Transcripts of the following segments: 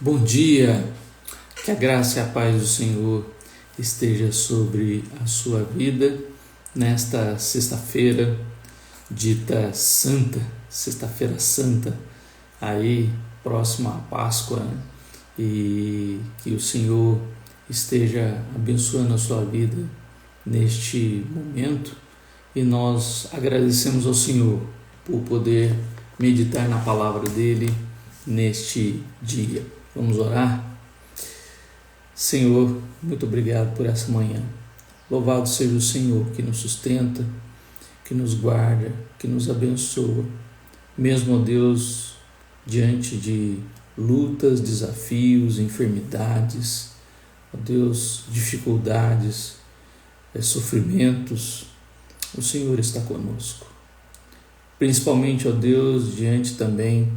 Bom dia, que a graça e a paz do Senhor esteja sobre a sua vida nesta sexta-feira dita santa, sexta-feira santa, aí próxima à Páscoa, né? E que o Senhor esteja abençoando a sua vida neste momento e nós agradecemos ao Senhor por poder meditar na palavra dele neste dia. Vamos orar? Senhor, muito obrigado por essa manhã. Louvado seja o Senhor que nos sustenta, que nos guarda, que nos abençoa, mesmo, ó Deus, diante de lutas, desafios, enfermidades, ó Deus, dificuldades, sofrimentos, o Senhor está conosco. Principalmente, ó Deus, diante também,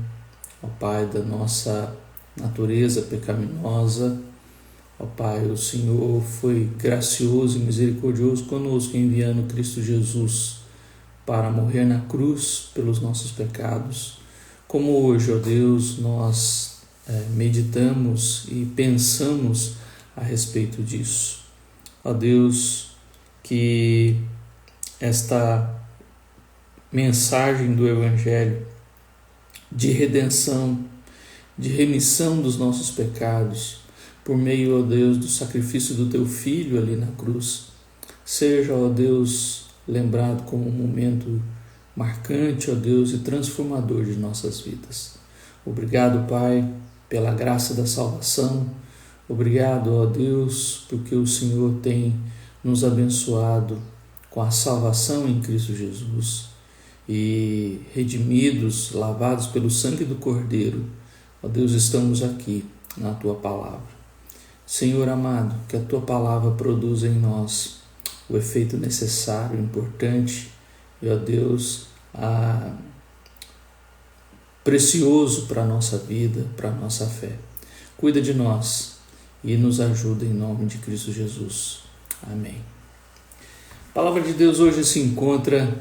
ó Pai, da nossa natureza pecaminosa, ó Pai, o Senhor foi gracioso e misericordioso conosco, enviando Cristo Jesus para morrer na cruz pelos nossos pecados. Como hoje, ó Deus, nós meditamos e pensamos a respeito disso. Ó Deus, que esta mensagem do Evangelho de redenção, de remissão dos nossos pecados, por meio, ó Deus, do sacrifício do Teu Filho ali na cruz, seja, ó Deus, lembrado como um momento marcante, ó Deus, e transformador de nossas vidas. Obrigado, Pai, pela graça da salvação. Obrigado, ó Deus, porque o Senhor tem nos abençoado com a salvação em Cristo Jesus e redimidos, lavados pelo sangue do Cordeiro. Ó Deus, estamos aqui na Tua Palavra. Senhor amado, que a Tua Palavra produza em nós o efeito necessário, importante e, ó Deus, precioso para a nossa vida, para a nossa fé. Cuida de nós e nos ajuda em nome de Cristo Jesus. Amém. A palavra de Deus hoje se encontra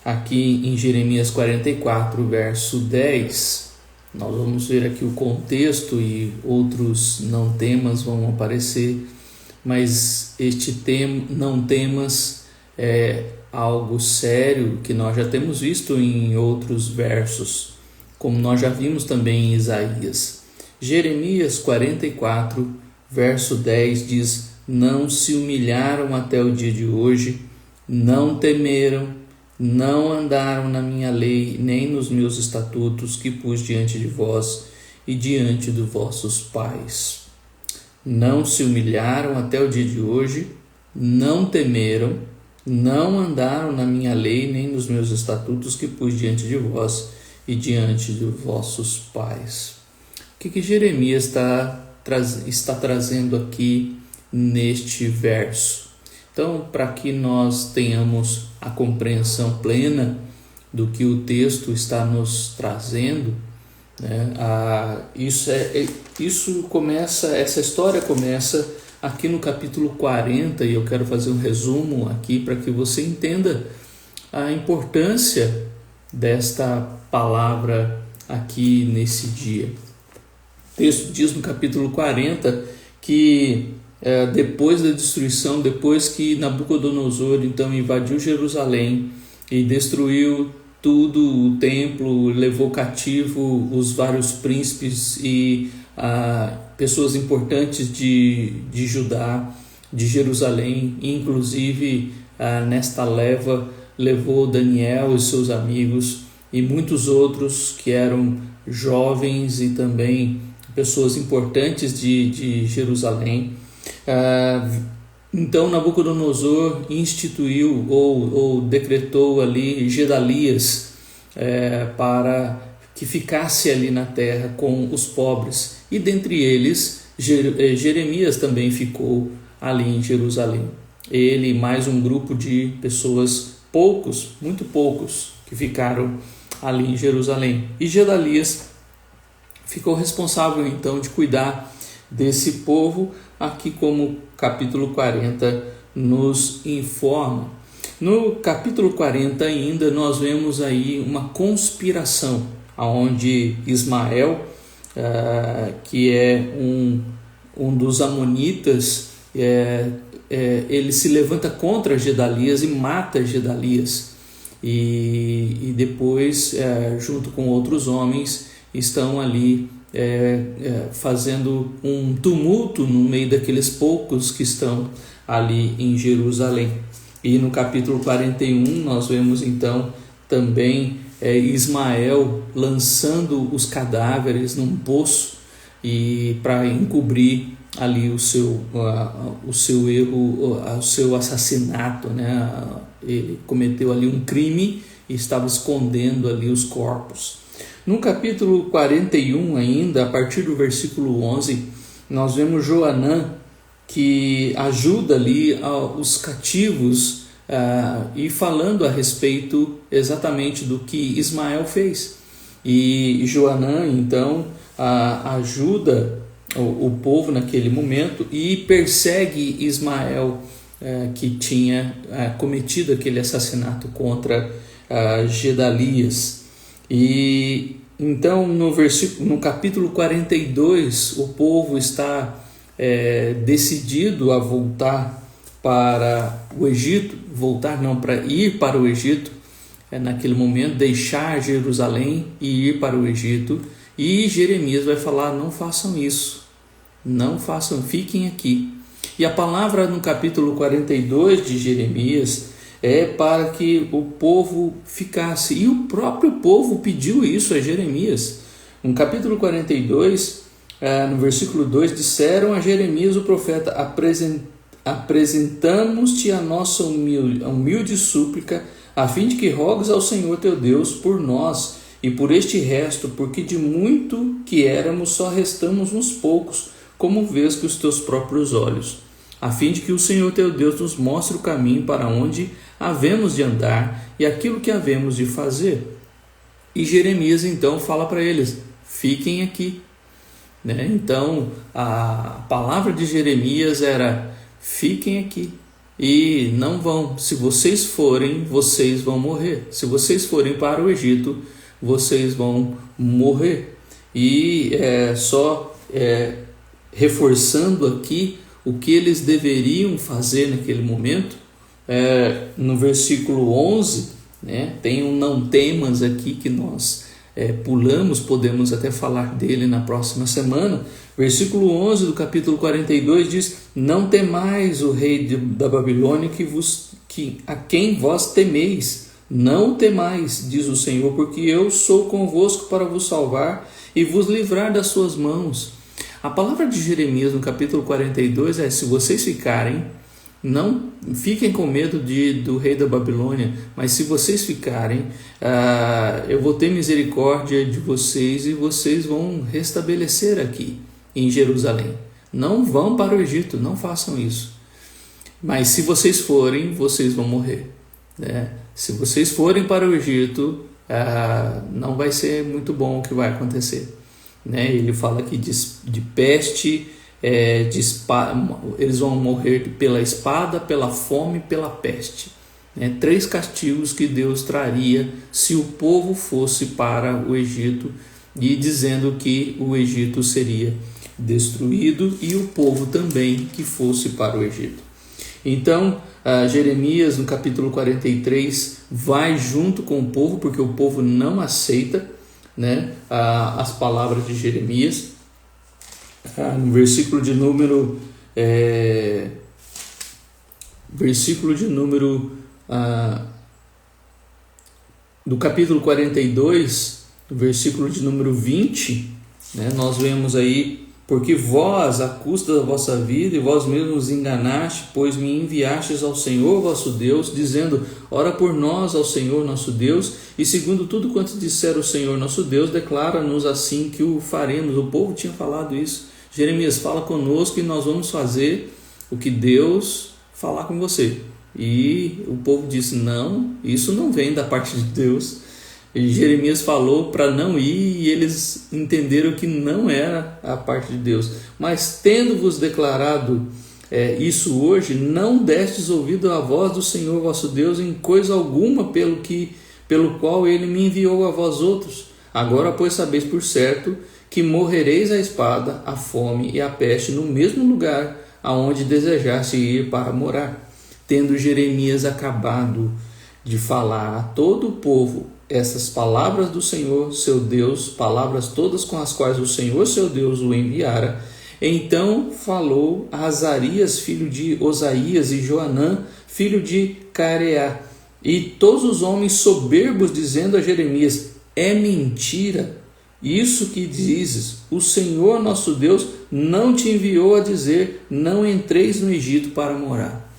aqui em Jeremias 44, verso 10. Nós vamos ver aqui o contexto e outros não temas vão aparecer, mas este não temas é algo sério que nós já temos visto em outros versos, como nós já vimos também em Isaías. Jeremias 44, verso 10 diz: não se humilharam até o dia de hoje, não temeram, não andaram na minha lei, nem nos meus estatutos que pus diante de vós e diante dos vossos pais. Não se humilharam até o dia de hoje, não temeram, não andaram na minha lei, nem nos meus estatutos que pus diante de vós e diante dos vossos pais. O que Jeremias está trazendo aqui neste verso? Então, para que nós tenhamos a compreensão plena do que o texto está nos trazendo, né, essa história começa aqui no capítulo 40, e eu quero fazer um resumo aqui para que você entenda a importância desta palavra aqui nesse dia. O texto diz no capítulo 40 que depois da destruição, depois que Nabucodonosor então invadiu Jerusalém e destruiu tudo, o templo, levou cativo os vários príncipes e pessoas importantes de Judá, de Jerusalém, inclusive nesta leva levou Daniel e seus amigos e muitos outros que eram jovens e também pessoas importantes de Jerusalém. Então Nabucodonosor instituiu ou decretou ali Gedalias para que ficasse ali na terra com os pobres, e dentre eles Jeremias também ficou ali em Jerusalém. Ele e mais um grupo de pessoas, muito poucos, que ficaram ali em Jerusalém. E Gedalias ficou responsável então de cuidar desse povo, aqui como capítulo 40 nos informa. No capítulo 40 ainda nós vemos aí uma conspiração, onde Ismael que é um dos amonitas, ele se levanta contra Gedalias e mata Gedalias. E depois, junto com outros homens, estão ali fazendo um tumulto no meio daqueles poucos que estão ali em Jerusalém. E no capítulo 41 nós vemos então também Ismael lançando os cadáveres num poço e para encobrir ali o seu erro, o seu assassinato, né? Ele cometeu ali um crime e estava escondendo ali os corpos. No capítulo 41 ainda, a partir do versículo 11, nós vemos Joanã, que ajuda ali os cativos e falando a respeito exatamente do que Ismael fez. E Joanã então ajuda o povo naquele momento e persegue Ismael, que tinha cometido aquele assassinato contra Gedalias. E então no capítulo 42 o povo está decidido a voltar para o Egito, para ir para o Egito, naquele momento deixar Jerusalém e ir para o Egito. E Jeremias vai falar: não façam isso, não façam, fiquem aqui. E a palavra no capítulo 42 de Jeremias é para que o povo ficasse, e o próprio povo pediu isso a Jeremias. No capítulo 42, no versículo 2, disseram a Jeremias o profeta: apresentamos-te a nossa humilde súplica, a fim de que rogues ao Senhor teu Deus por nós e por este resto, porque de muito que éramos só restamos uns poucos, como vês com os teus próprios olhos, a fim de que o Senhor teu Deus nos mostre o caminho para onde havemos de andar e aquilo que havemos de fazer. E Jeremias então fala para eles: fiquem aqui. Então a palavra de Jeremias era: fiquem aqui e não vão. Se vocês forem, vocês vão morrer. Se vocês forem para o Egito, vocês vão morrer. E reforçando aqui o que eles deveriam fazer naquele momento, no versículo 11, tem um não temas aqui que nós pulamos, podemos até falar dele na próxima semana. Versículo 11 do capítulo 42 diz: não temais o rei da Babilônia a quem vós temeis. Não temais, diz o Senhor, porque eu sou convosco para vos salvar e vos livrar das suas mãos. A palavra de Jeremias no capítulo 42 é: se vocês ficarem, não fiquem com medo do rei da Babilônia, mas se vocês ficarem, eu vou ter misericórdia de vocês e vocês vão restabelecer aqui em Jerusalém. Não vão para o Egito, não façam isso. Mas se vocês forem, vocês vão morrer. Se vocês forem para o Egito, não vai ser muito bom o que vai acontecer. Ele fala aqui de peste, de espada, eles vão morrer pela espada, pela fome, pela peste. 3 castigos que Deus traria se o povo fosse para o Egito, e dizendo que o Egito seria destruído e o povo também que fosse para o Egito. Então Jeremias no capítulo 43 vai junto com o povo, porque o povo não aceita as palavras de Jeremias. No versículo de número do capítulo 42, no versículo de número 20, nós vemos aí: porque vós, à custa da vossa vida, e vós mesmos enganaste, pois me enviastes ao Senhor vosso Deus, dizendo: ora por nós ao Senhor nosso Deus, e segundo tudo quanto disser o Senhor nosso Deus, declara-nos assim que o faremos. O povo tinha falado isso. Jeremias, fala conosco e nós vamos fazer o que Deus falar com você. E o povo disse: não, isso não vem da parte de Deus. E Jeremias falou para não ir, e eles entenderam que não era a parte de Deus. Mas tendo-vos declarado isso hoje, não destes ouvido à voz do Senhor vosso Deus em coisa alguma pelo qual ele me enviou a vós outros, Agora, pois, sabeis por certo que morrereis à espada, à fome e à peste no mesmo lugar aonde desejaste ir para morar. Tendo Jeremias acabado de falar a todo o povo essas palavras do Senhor seu Deus, palavras todas com as quais o Senhor seu Deus o enviara, então falou a Azarias, filho de Osaías, e Joanã, filho de Careá, e todos os homens soberbos, dizendo a Jeremias: é mentira isso que dizes, o Senhor nosso Deus não te enviou a dizer: não entreis no Egito para morar.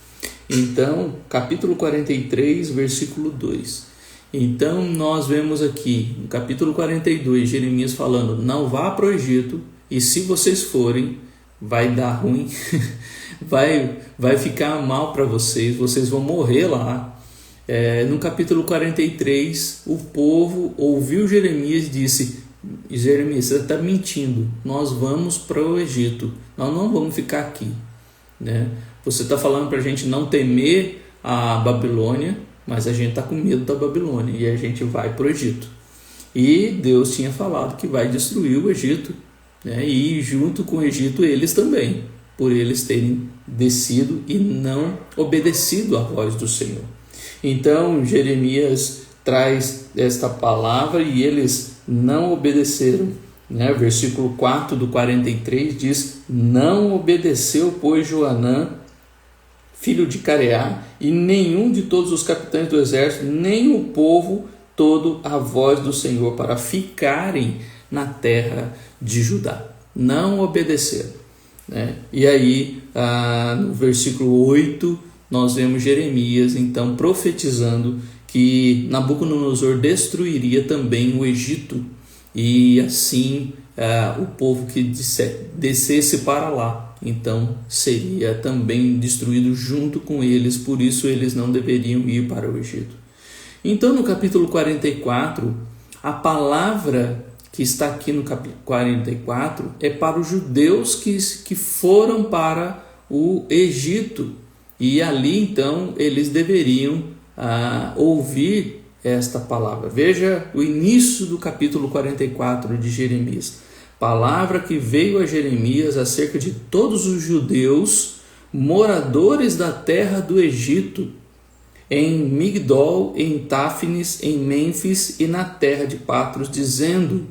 Então, capítulo 43, versículo 2. Então, nós vemos aqui, no capítulo 42, Jeremias falando: não vá para o Egito, e se vocês forem, vai dar ruim, vai ficar mal para vocês, vocês vão morrer lá. No capítulo 43, o povo ouviu Jeremias e disse: Jeremias, você está mentindo, nós vamos para o Egito, nós não vamos ficar aqui, né? Você está falando para a gente não temer a Babilônia, mas a gente está com medo da Babilônia e a gente vai para o Egito. E Deus tinha falado que vai destruir o Egito, né? E junto com o Egito eles também, por eles terem descido e não obedecido à voz do Senhor. Então Jeremias traz esta palavra e eles não obedeceram, né? Versículo 4 do 43 diz: não obedeceu, pois, Joanã, filho de Careá, e nenhum de todos os capitães do exército, nem o povo todo, a voz do Senhor, para ficarem na terra de Judá. Não obedeceram, né? E aí, no versículo 8, nós vemos Jeremias, então, profetizando que Nabucodonosor destruiria também o Egito, e assim o povo que descesse para lá, então seria também destruído junto com eles, por isso eles não deveriam ir para o Egito. Então, no capítulo 44, a palavra que está aqui no capítulo 44 é para os judeus que foram para o Egito, e ali então eles deveriam ouvir esta palavra. Veja o início do capítulo 44 de Jeremias. Palavra que veio a Jeremias acerca de todos os judeus moradores da terra do Egito, em Migdol, em Táfnis, em Mênfis e na terra de Patros, dizendo: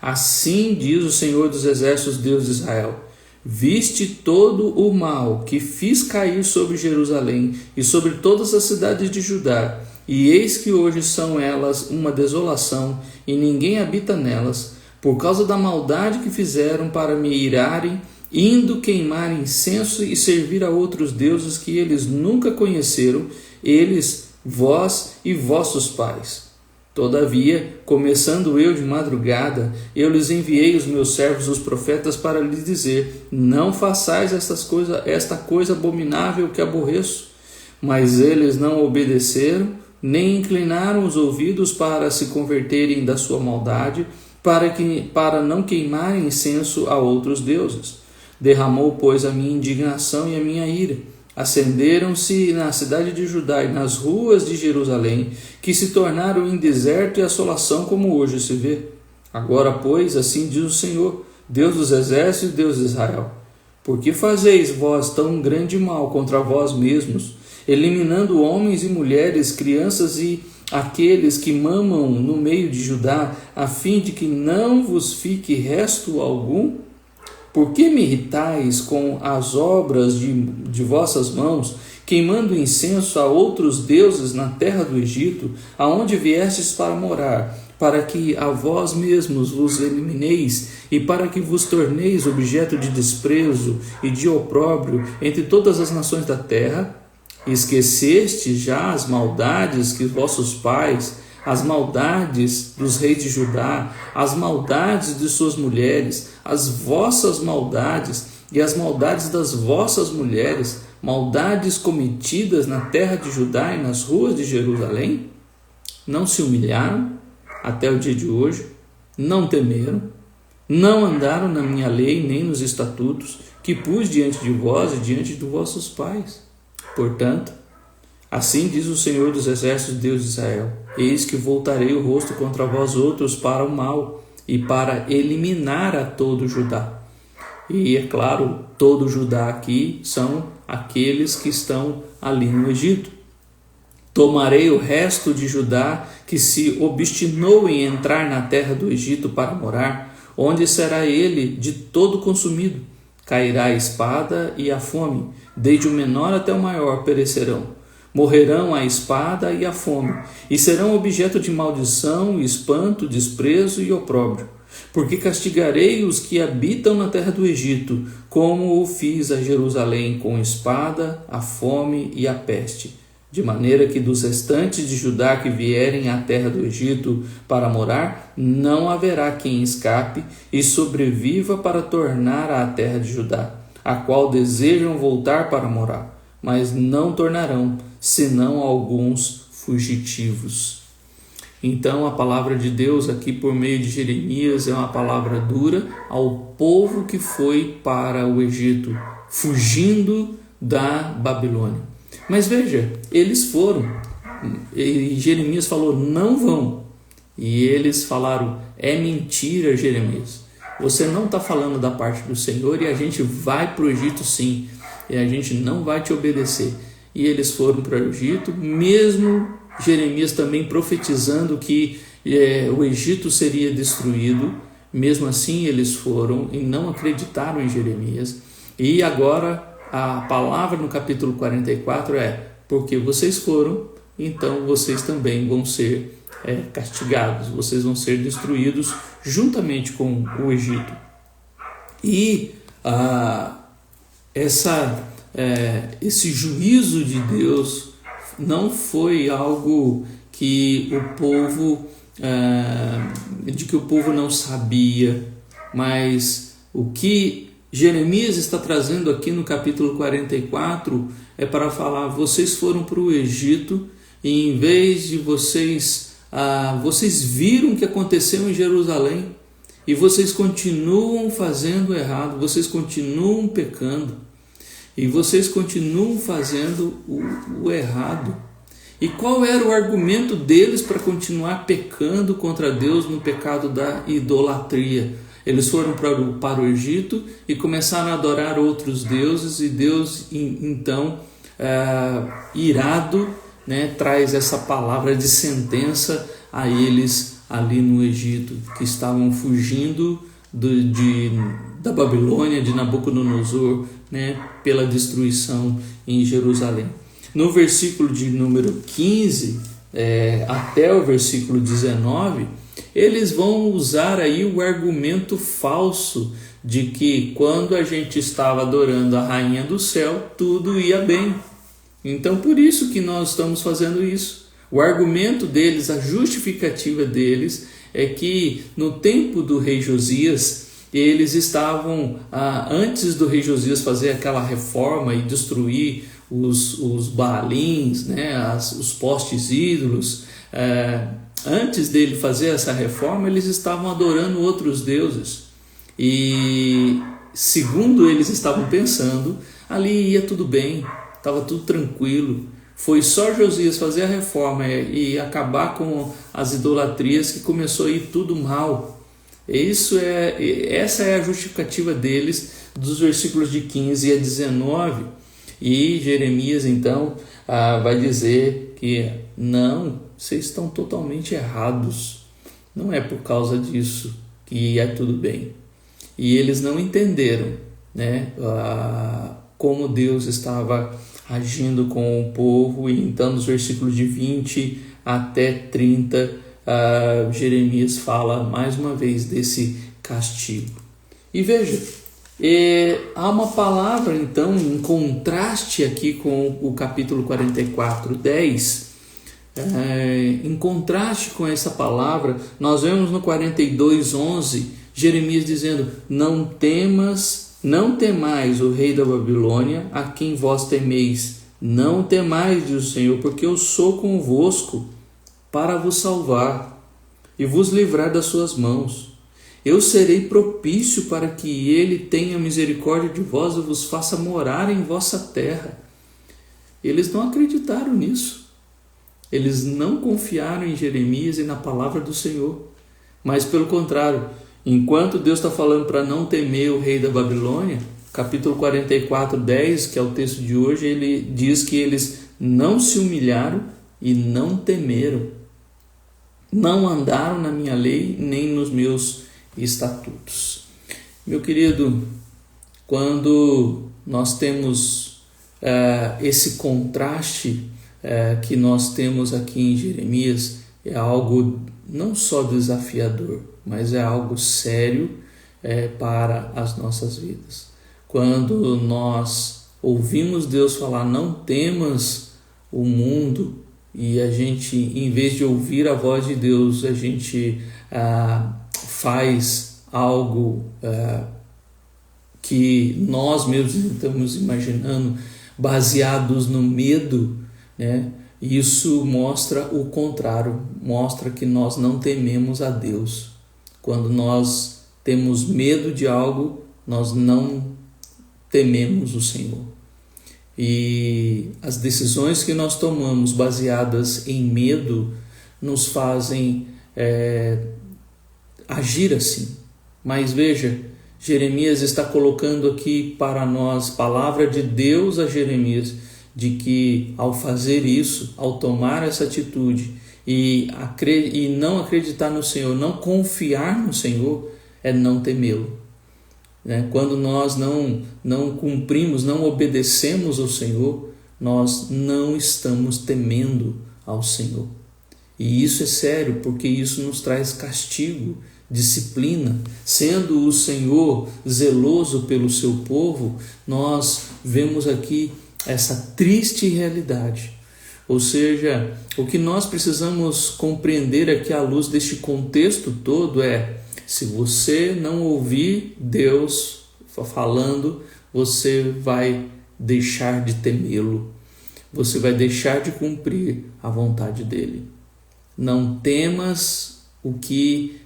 assim diz o Senhor dos exércitos, Deus de Israel: viste todo o mal que fiz cair sobre Jerusalém e sobre todas as cidades de Judá, e eis que hoje são elas uma desolação, e ninguém habita nelas, por causa da maldade que fizeram para me irarem, indo queimar incenso e servir a outros deuses que eles nunca conheceram, eles, vós e vossos pais. Todavia, começando eu de madrugada, eu lhes enviei os meus servos, os profetas, para lhes dizer: não façais esta coisa abominável que aborreço. Mas eles não obedeceram, nem inclinaram os ouvidos para se converterem da sua maldade, para não queimarem incenso a outros deuses. Derramou, pois, a minha indignação e a minha ira. Acenderam-se na cidade de Judá e nas ruas de Jerusalém, que se tornaram em deserto e assolação, como hoje se vê. Agora, pois, assim diz o Senhor, Deus dos exércitos e Deus de Israel: por que fazeis vós tão grande mal contra vós mesmos, eliminando homens e mulheres, crianças e aqueles que mamam no meio de Judá, a fim de que não vos fique resto algum? Por que me irritais com as obras de vossas mãos, queimando incenso a outros deuses na terra do Egito, aonde viestes para morar, para que a vós mesmos vos elimineis, e para que vos torneis objeto de desprezo e de opróbrio entre todas as nações da terra? Esqueceste já as maldades que vossos pais, as maldades dos reis de Judá, as maldades de suas mulheres, as vossas maldades e as maldades das vossas mulheres, maldades cometidas na terra de Judá e nas ruas de Jerusalém? Não se humilharam até o dia de hoje, não temeram, não andaram na minha lei nem nos estatutos que pus diante de vós e diante de vossos pais. Portanto, Assim diz o Senhor dos Exércitos, Deus de Israel: eis que voltarei o rosto contra vós outros para o mal e para eliminar a todo Judá. E é claro, todo Judá aqui são aqueles que estão ali no Egito. Tomarei o resto de Judá que se obstinou em entrar na terra do Egito para morar, onde será ele de todo consumido. Cairá a espada e a fome, desde o menor até o maior perecerão. Morrerão a espada e a fome, e serão objeto de maldição, espanto, desprezo e opróbrio. Porque castigarei os que habitam na terra do Egito, como o fiz a Jerusalém com a espada, a fome e a peste. De maneira que dos restantes de Judá que vierem à terra do Egito para morar, não haverá quem escape e sobreviva para tornar à terra de Judá, a qual desejam voltar para morar, mas não tornarão, senão alguns fugitivos. Então a palavra de Deus aqui por meio de Jeremias é uma palavra dura ao povo que foi para o Egito, fugindo da Babilônia. Mas veja, eles foram, e Jeremias falou, não vão. E eles falaram, é mentira, Jeremias. Você não está falando da parte do Senhor e a gente vai para o Egito sim, e a gente não vai te obedecer. E eles foram para o Egito, mesmo Jeremias também profetizando que o Egito seria destruído. Mesmo assim eles foram e não acreditaram em Jeremias. E agora a palavra no capítulo 44 é: porque vocês foram, então vocês também vão ser castigados, vocês vão ser destruídos juntamente com o Egito. E esse juízo de Deus não foi algo que o povo não sabia, mas o que Jeremias está trazendo aqui no capítulo 44 é para falar: vocês foram para o Egito e em vez de vocês viram o que aconteceu em Jerusalém e vocês continuam fazendo errado, vocês continuam pecando e vocês continuam fazendo o errado. E qual era o argumento deles para continuar pecando contra Deus no pecado da idolatria? Eles foram para o Egito e começaram a adorar outros deuses, e Deus, então, irado, traz essa palavra de sentença a eles ali no Egito, que estavam fugindo da Babilônia, de Nabucodonosor, pela destruição em Jerusalém. No versículo de número 15 até o versículo 19, eles vão usar aí o argumento falso de que quando a gente estava adorando a rainha do céu, tudo ia bem. Então por isso que nós estamos fazendo isso. O argumento deles, a justificativa deles é que no tempo do rei Josias, eles estavam, antes do rei Josias fazer aquela reforma e destruir os Baalins, os postes ídolos, antes dele fazer essa reforma, eles estavam adorando outros deuses. E segundo eles estavam pensando, ali ia tudo bem, estava tudo tranquilo. Foi só Josias fazer a reforma e acabar com as idolatrias que começou a ir tudo mal. Essa é a justificativa deles, dos versículos de 15 a 19. E Jeremias então vai dizer que não, vocês estão totalmente errados, não é por causa disso que é tudo bem. E eles não entenderam como Deus estava agindo com o povo. E então nos versículos de 20 até 30, Jeremias fala mais uma vez desse castigo. E veja, há uma palavra então em contraste aqui com o capítulo 44, 10. Em contraste com essa palavra, nós vemos no 42, 11, Jeremias dizendo: não temais o rei da Babilônia, a quem vós temeis. Não temais, diz o Senhor, porque eu sou convosco para vos salvar e vos livrar das suas mãos. Eu serei propício para que ele tenha misericórdia de vós e vos faça morar em vossa terra. Eles não acreditaram nisso. Eles não confiaram em Jeremias e na palavra do Senhor. Mas pelo contrário, enquanto Deus está falando para não temer o rei da Babilônia, capítulo 44, 10, que é o texto de hoje, ele diz que eles não se humilharam e não temeram. Não andaram na minha lei, nem nos meus estatutos. Meu querido, quando nós temos esse contraste que nós temos aqui em Jeremias, é algo não só desafiador, mas é algo sério para as nossas vidas. Quando nós ouvimos Deus falar, não temas o mundo, e a gente, em vez de ouvir a voz de Deus, a gente faz algo que nós mesmos estamos imaginando, baseados no medo, né? Isso mostra o contrário, mostra que nós não tememos a Deus. Quando nós temos medo de algo, nós não tememos o Senhor. E as decisões que nós tomamos baseadas em medo nos fazem agir assim. Mas veja, Jeremias está colocando aqui para nós, palavra de Deus a Jeremias, de que ao fazer isso, ao tomar essa atitude e não acreditar no Senhor, não confiar no Senhor, é não temê-lo. Quando nós não cumprimos, não obedecemos ao Senhor, nós não estamos temendo ao Senhor. E isso é sério, porque isso nos traz castigo, disciplina. Sendo o Senhor zeloso pelo seu povo, nós vemos aqui essa triste realidade. Ou seja, o que nós precisamos compreender aqui à luz deste contexto todo é: se você não ouvir Deus falando, você vai deixar de temê-lo, você vai deixar de cumprir a vontade dele. Não temas o que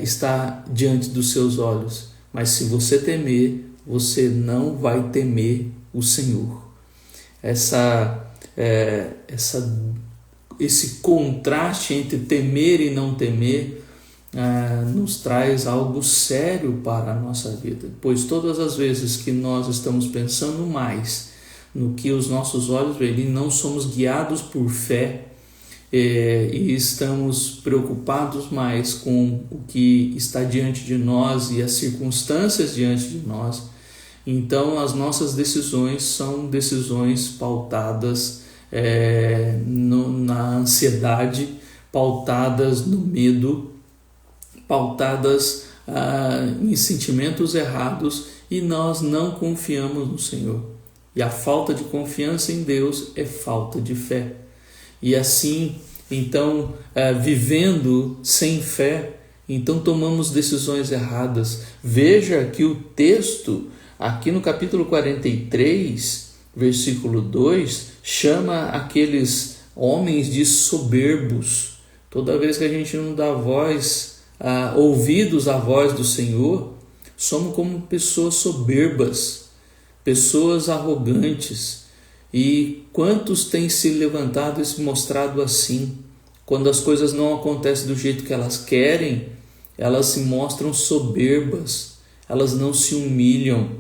está diante dos seus olhos, mas se você temer, você não vai temer o Senhor. Esse contraste entre temer e não temer nos traz algo sério para a nossa vida, pois todas as vezes que nós estamos pensando mais no que os nossos olhos veem, não somos guiados por fé e estamos preocupados mais com o que está diante de nós e as circunstâncias diante de nós, então as nossas decisões são decisões pautadas na ansiedade, pautadas no medo, pautadas em sentimentos errados, e nós não confiamos no Senhor. E a falta de confiança em Deus é falta de fé. E assim, então, vivendo sem fé, então tomamos decisões erradas. Veja que o texto, aqui no capítulo 43, versículo 2, chama aqueles homens de soberbos. Toda vez que a gente não dá ouvidos à voz do Senhor, somos como pessoas soberbas, pessoas arrogantes. E quantos têm se levantado e se mostrado assim? Quando as coisas não acontecem do jeito que elas querem, elas se mostram soberbas, elas não se humilham.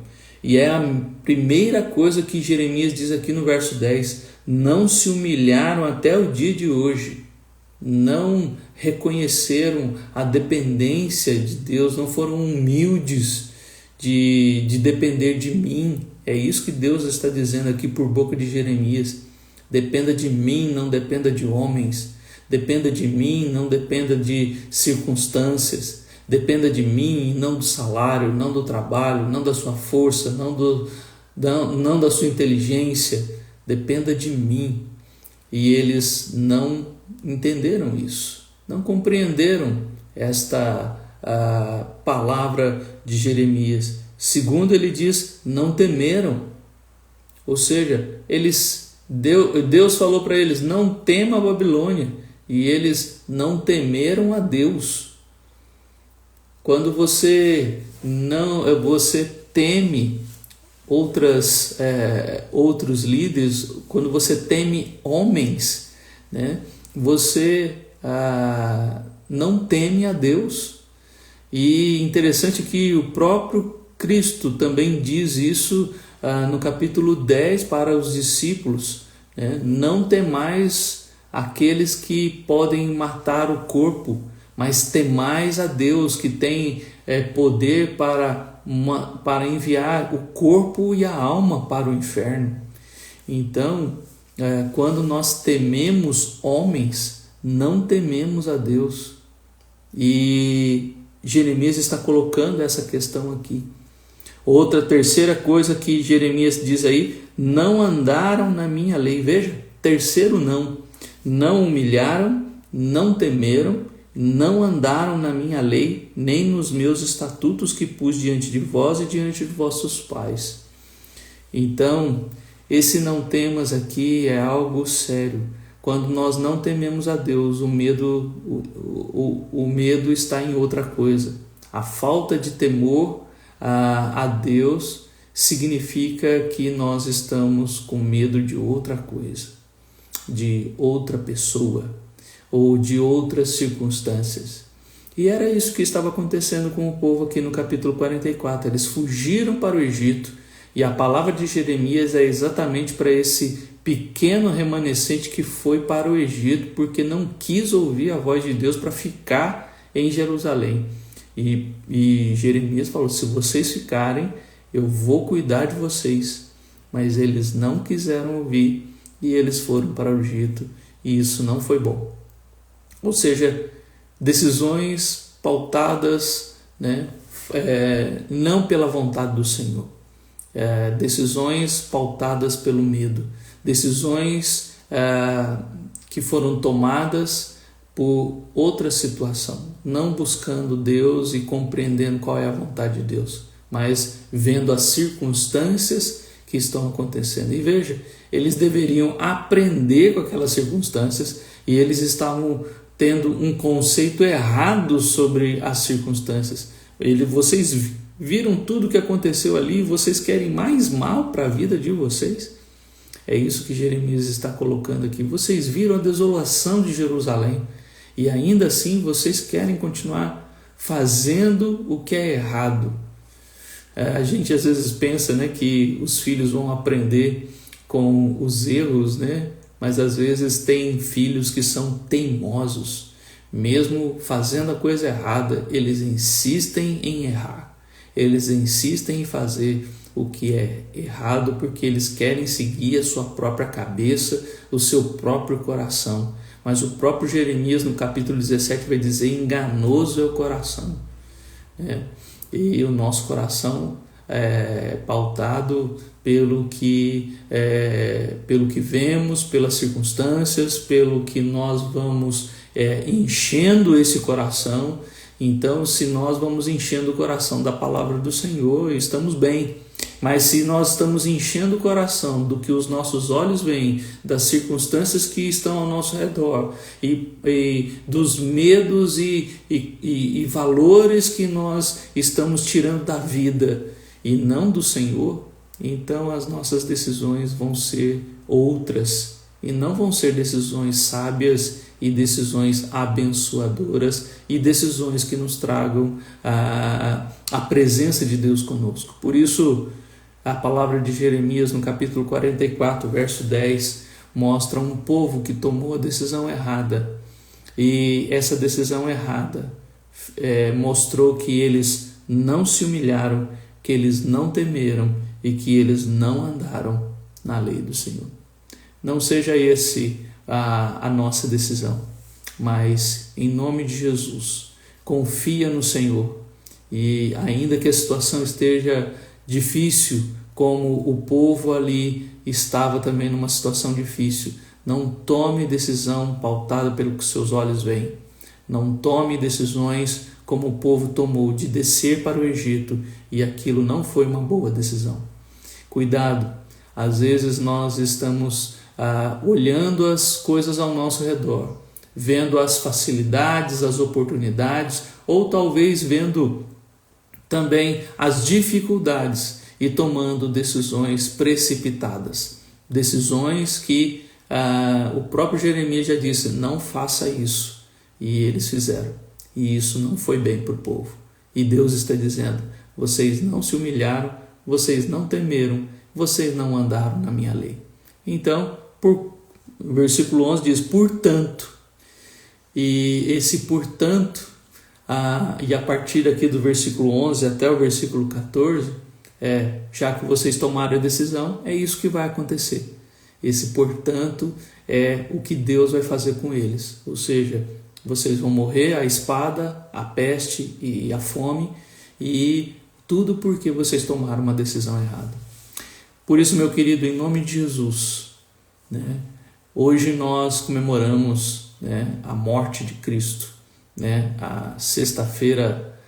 E é a primeira coisa que Jeremias diz aqui no verso 10, não se humilharam até o dia de hoje, não reconheceram a dependência de Deus, não foram humildes de depender de mim. É isso que Deus está dizendo aqui por boca de Jeremias. Dependa de mim, não dependa de homens. Dependa de mim, não dependa de circunstâncias. Dependa de mim, não do salário, não do trabalho, não da sua força, não da sua inteligência. Dependa de mim. E eles não entenderam isso, não compreenderam esta palavra de Jeremias. Segundo, ele diz, não temeram. Ou seja, Deus falou para eles, não tema a Babilônia, e eles não temeram a Deus. Quando você teme outros líderes, quando você teme homens, né, você não teme a Deus. E interessante que o próprio Cristo também diz isso no capítulo 10 para os discípulos, né? Não temais aqueles que podem matar o corpo, mas temais a Deus que tem poder para enviar o corpo e a alma para o inferno. Então, quando nós tememos homens, não tememos a Deus. E Jeremias está colocando essa questão aqui. Terceira coisa que Jeremias diz aí: não andaram na minha lei. Veja, terceiro não humilharam, não temeram, não andaram na minha lei, nem nos meus estatutos que pus diante de vós e diante de vossos pais. Então, esse não temas aqui é algo sério. Quando nós não tememos a Deus, o medo está em outra coisa. A falta de temor a Deus significa que nós estamos com medo de outra coisa, de outra pessoa ou de outras circunstâncias. E era isso que estava acontecendo com o povo aqui no capítulo 44. Eles fugiram para o Egito, e a palavra de Jeremias é exatamente para esse pequeno remanescente que foi para o Egito porque não quis ouvir a voz de Deus para ficar em Jerusalém. E Jeremias falou: se vocês ficarem, eu vou cuidar de vocês. Mas eles não quiseram ouvir e eles foram para o Egito, e isso não foi bom. Ou seja, decisões pautadas, né, não pela vontade do Senhor, decisões pautadas pelo medo, decisões que foram tomadas por outra situação, não buscando Deus e compreendendo qual é a vontade de Deus, mas vendo as circunstâncias que estão acontecendo. E veja, eles deveriam aprender com aquelas circunstâncias, e eles estavam tendo um conceito errado sobre as circunstâncias. Vocês viram tudo o que aconteceu ali e vocês querem mais mal para a vida de vocês? É isso que Jeremias está colocando aqui. Vocês viram a desolação de Jerusalém e ainda assim vocês querem continuar fazendo o que é errado. A gente às vezes pensa, né, que os filhos vão aprender com os erros, né? Mas às vezes tem filhos que são teimosos. Mesmo fazendo a coisa errada, eles insistem em errar. Eles insistem em fazer o que é errado porque eles querem seguir a sua própria cabeça, o seu próprio coração. Mas o próprio Jeremias, no capítulo 17, vai dizer: enganoso é o coração. E o nosso coração é pautado pelo que vemos, pelas circunstâncias, pelo que nós vamos enchendo esse coração. Então, se nós vamos enchendo o coração da palavra do Senhor, estamos bem. Mas se nós estamos enchendo o coração do que os nossos olhos veem, das circunstâncias que estão ao nosso redor, e dos medos e valores que nós estamos tirando da vida e não do Senhor, então as nossas decisões vão ser outras, e não vão ser decisões sábias e decisões abençoadoras e decisões que nos tragam a presença de Deus conosco. Por isso, a palavra de Jeremias no capítulo 44, verso 10, mostra um povo que tomou a decisão errada, e essa decisão errada mostrou que eles não se humilharam, que eles não temeram e que eles não andaram na lei do Senhor. Não seja esse a nossa decisão, mas em nome de Jesus, confia no Senhor, e ainda que a situação esteja difícil, como o povo ali estava também numa situação difícil, não tome decisão pautada pelo que seus olhos veem. Não tome decisões como o povo tomou de descer para o Egito, e aquilo não foi uma boa decisão. Cuidado, às vezes nós estamos olhando as coisas ao nosso redor, vendo as facilidades, as oportunidades, ou talvez vendo também as dificuldades, e tomando decisões precipitadas. Decisões que o próprio Jeremias já disse, não faça isso. E eles fizeram. E isso não foi bem para o povo. E Deus está dizendo, vocês não se humilharam, vocês não temeram, vocês não andaram na minha lei. Então, o versículo 11 diz, portanto, e esse portanto, e a partir aqui do versículo 11 até o versículo 14, já que vocês tomaram a decisão, é isso que vai acontecer. Esse portanto é o que Deus vai fazer com eles, ou seja, vocês vão morrer a espada, a peste e a fome, e tudo porque vocês tomaram uma decisão errada. Por isso, meu querido, em nome de Jesus, hoje nós comemoramos a morte de Cristo, a sexta-feira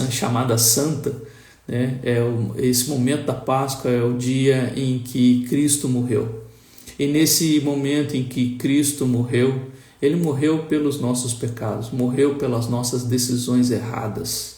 chamada Santa, esse momento da Páscoa é o dia em que Cristo morreu. E nesse momento em que Cristo morreu, Ele morreu pelos nossos pecados, morreu pelas nossas decisões erradas,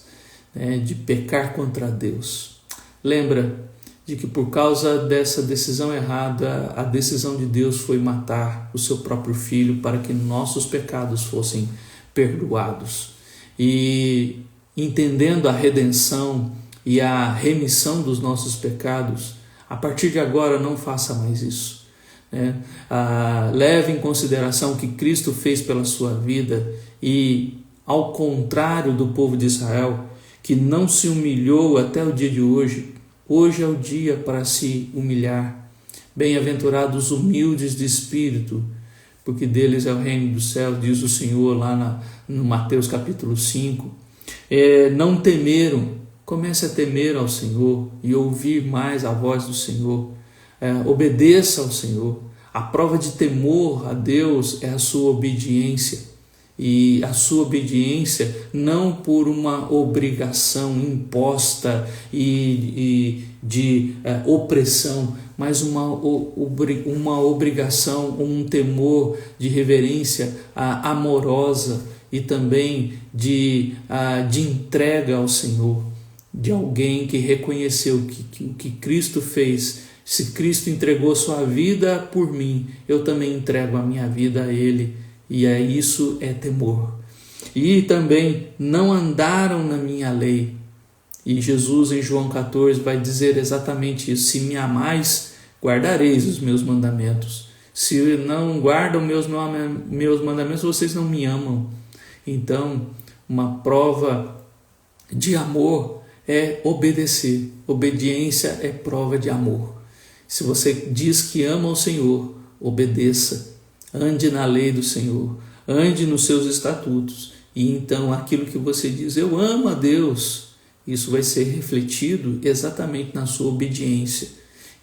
de pecar contra Deus. Lembra de que por causa dessa decisão errada, a decisão de Deus foi matar o seu próprio Filho para que nossos pecados fossem perdoados. E entendendo a redenção e a remissão dos nossos pecados, a partir de agora não faça mais isso. Leve em consideração o que Cristo fez pela sua vida e, ao contrário do povo de Israel, que não se humilhou até o dia de hoje, hoje é o dia para se humilhar. Bem-aventurados os humildes de espírito, porque deles é o reino dos céus, diz o Senhor lá no Mateus capítulo 5. Não temeram, comece a temer ao Senhor e ouvir mais a voz do Senhor. Obedeça ao Senhor. A prova de temor a Deus é a sua obediência. E a sua obediência não por uma obrigação imposta e de opressão, mas uma obrigação, um temor de reverência amorosa e também de entrega ao Senhor, de alguém que reconheceu o que Cristo fez. Se Cristo entregou sua vida por mim, eu também entrego a minha vida a Ele. E isso é temor. E também não andaram na minha lei. E Jesus em João 14 vai dizer exatamente isso. Se me amais, guardareis os meus mandamentos. Se não guardam meus mandamentos, vocês não me amam. Então, uma prova de amor é obedecer. Obediência é prova de amor. Se você diz que ama o Senhor, obedeça. Ande na lei do Senhor, ande nos seus estatutos, e então aquilo que você diz, eu amo a Deus, isso vai ser refletido exatamente na sua obediência.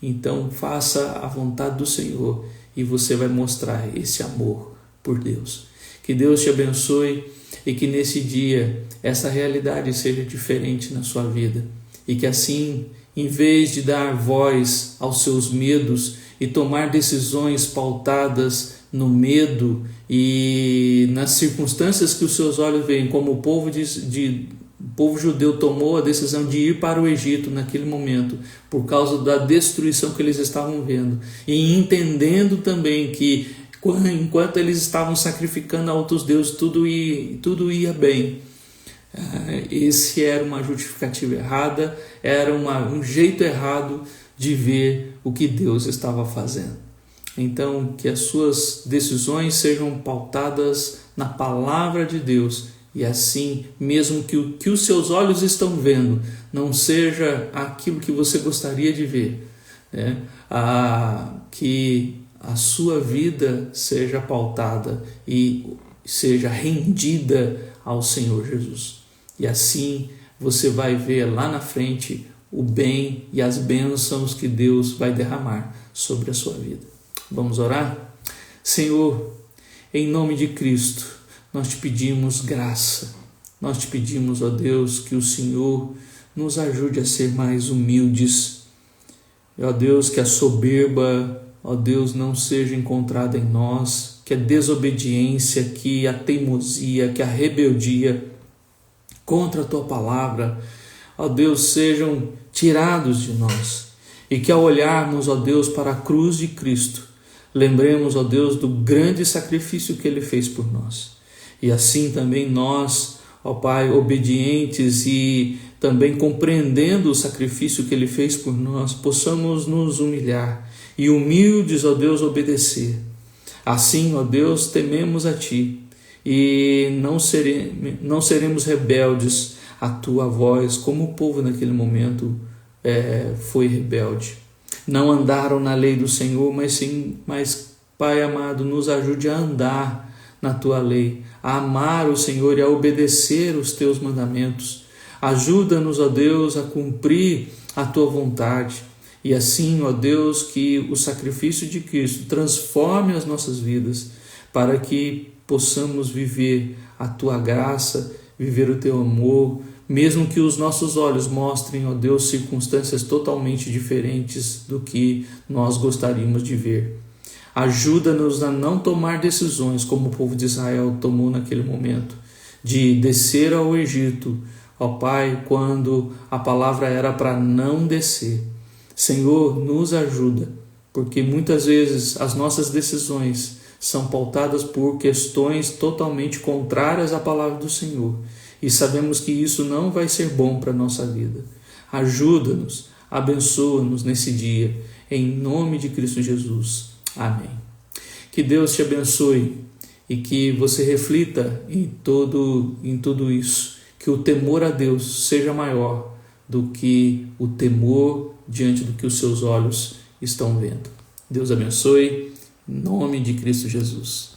Então faça a vontade do Senhor e você vai mostrar esse amor por Deus. Que Deus te abençoe e que nesse dia essa realidade seja diferente na sua vida e que assim, em vez de dar voz aos seus medos e tomar decisões pautadas no medo e nas circunstâncias que os seus olhos veem, como o povo judeu tomou a decisão de ir para o Egito naquele momento, por causa da destruição que eles estavam vendo, e entendendo também que enquanto eles estavam sacrificando a outros deuses, tudo ia bem. Esse era uma justificativa errada, era um jeito errado de ver o que Deus estava fazendo. Então, que as suas decisões sejam pautadas na palavra de Deus e assim, mesmo que o que os seus olhos estão vendo não seja aquilo que você gostaria de ver, que a sua vida seja pautada e seja rendida ao Senhor Jesus. E assim você vai ver lá na frente o bem e as bênçãos que Deus vai derramar sobre a sua vida. Vamos orar? Senhor, em nome de Cristo, nós te pedimos graça. Nós te pedimos, ó Deus, que o Senhor nos ajude a ser mais humildes. Ó Deus, que a soberba, ó Deus, não seja encontrada em nós, que a desobediência, que a teimosia, que a rebeldia contra a Tua palavra, ó Deus, sejam tirados de nós. E que ao olharmos, ó Deus, para a cruz de Cristo, lembremos, ó Deus, do grande sacrifício que Ele fez por nós. E assim também nós, ó Pai, obedientes e também compreendendo o sacrifício que Ele fez por nós, possamos nos humilhar e humildes, ó Deus, obedecer. Assim, ó Deus, tememos a Ti e não seremos rebeldes à Tua voz, como o povo naquele momento foi rebelde. Não andaram na lei do Senhor, mas Pai amado, nos ajude a andar na Tua lei, a amar o Senhor e a obedecer os Teus mandamentos. Ajuda-nos, ó Deus, a cumprir a Tua vontade. E assim, ó Deus, que o sacrifício de Cristo transforme as nossas vidas, para que possamos viver a Tua graça, viver o Teu amor, mesmo que os nossos olhos mostrem, ó Deus, circunstâncias totalmente diferentes do que nós gostaríamos de ver. Ajuda-nos a não tomar decisões como o povo de Israel tomou naquele momento, de descer ao Egito, ó Pai, quando a palavra era para não descer. Senhor, nos ajuda, porque muitas vezes as nossas decisões são pautadas por questões totalmente contrárias à palavra do Senhor. E sabemos que isso não vai ser bom para a nossa vida. Ajuda-nos, abençoa-nos nesse dia, em nome de Cristo Jesus. Amém. Que Deus te abençoe e que você reflita em tudo isso, que o temor a Deus seja maior do que o temor diante do que os seus olhos estão vendo. Deus abençoe, em nome de Cristo Jesus.